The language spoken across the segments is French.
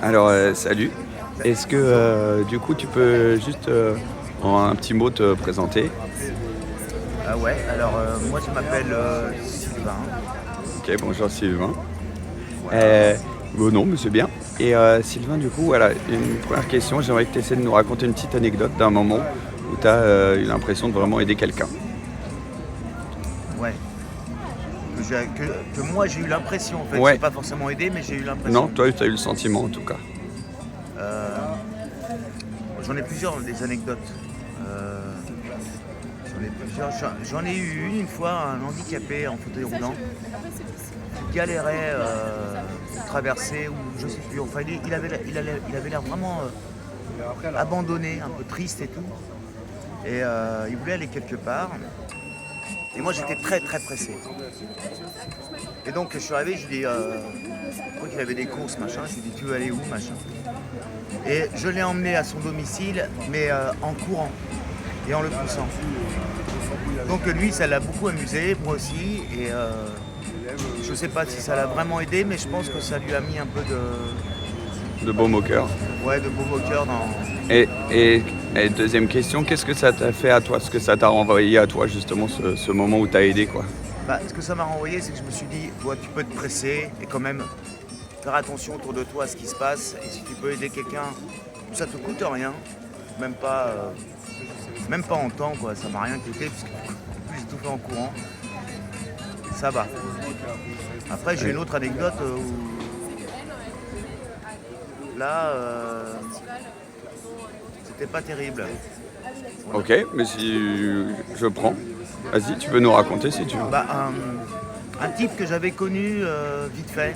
Alors, salut. Est-ce que du coup tu peux juste en un petit mot te présenter? Ah ouais, alors moi je m'appelle Sylvain. Ok, bonjour Sylvain. Voilà. Euh, Bon, non, mais c'est bien. Et Sylvain, du coup, voilà, une première question. J'aimerais que tu essaies de nous raconter une petite anecdote d'un moment où tu as eu l'impression de vraiment aider quelqu'un. Ouais. Que moi j'ai eu l'impression en fait, j'ai Ouais, pas forcément aidé mais j'ai eu non, l'impression. toi tu as eu le sentiment en tout cas. Euh, J'en ai plusieurs des anecdotes. Euh, J'en ai plusieurs. J'en ai eu une fois, un handicapé en fauteuil roulant qui galérait pour traverser ou je sais plus. Enfin il avait l'air vraiment abandonné, un peu triste et tout. Et il voulait aller quelque part. Et moi j'étais très très pressé. Et donc je suis arrivé, je lui ai dit, je crois qu'il avait des courses, machin, je lui ai dit tu veux aller où, machin. Et je l'ai emmené à son domicile, mais en courant et en le poussant. Donc lui, ça l'a beaucoup amusé, moi aussi, et je sais pas si ça l'a vraiment aidé, mais je pense que ça lui a mis un peu De baume au cœur. ouais, de baume au cœur dans... Et, et, et deuxième question, qu'est-ce que ça t'a fait à toi? Ce que ça t'a renvoyé à toi, justement, ce moment où tu as aidé, quoi? Bah, ce que ça m'a renvoyé, c'est que je me suis dit, ouais, tu peux te presser et quand même faire attention autour de toi à ce qui se passe. Et si tu peux aider quelqu'un, ça te coûte rien, même pas en temps, quoi. Ça m'a rien coûté, parce que en plus j'ai tout fait en courant. Ça va. Après, j'ai Ouais. une autre anecdote où là, c'était pas terrible. Voilà. Ok, mais si je prends, vas-y, tu peux nous raconter si tu veux. Bah, un type que j'avais connu vite fait,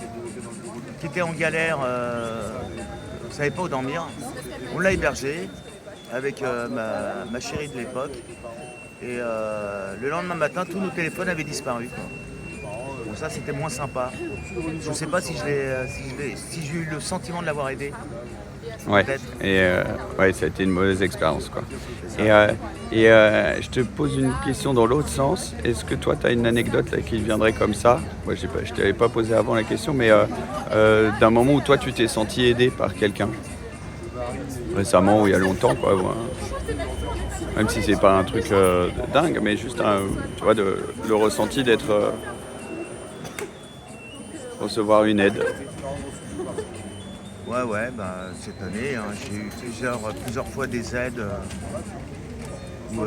qui était en galère, ne savait pas où dormir. On l'a hébergé avec ma chérie de l'époque. Et le lendemain matin, tous nos téléphones avaient disparu, quoi. Bon, ça, c'était moins sympa. Je ne sais pas si j'ai eu le sentiment de l'avoir aidé. Ouais, Peut-être. et ouais, ça a été une mauvaise expérience, quoi. C'est Et, ça. je te pose une question dans l'autre sens. Est-ce que toi, tu as une anecdote là, qui viendrait comme ça? Moi, je ne t'avais pas posé avant la question, mais d'un moment où toi, tu t'es senti aidé par quelqu'un récemment ou il y a longtemps, quoi. Même si c'est pas un truc de dingue, mais juste tu vois, le ressenti d'être recevoir une aide. Ouais, ouais, bah, cette année, hein, j'ai eu plusieurs fois des aides où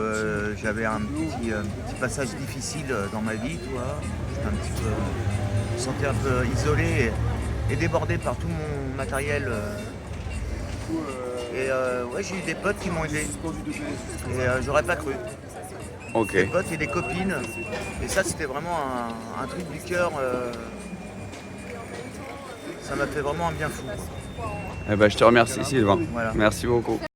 j'avais un petit passage difficile dans ma vie, tu vois. J'étais un petit peu, je me sentais un peu isolé et débordé par tout mon matériel. Et ouais, j'ai eu des potes qui m'ont aidé. Et j'aurais pas cru. Ok. Des potes et des copines. Et ça, c'était vraiment un truc du cœur. Ça m'a fait vraiment un bien fou, quoi. Eh ben, je te remercie, Sylvain. Voilà. Merci beaucoup.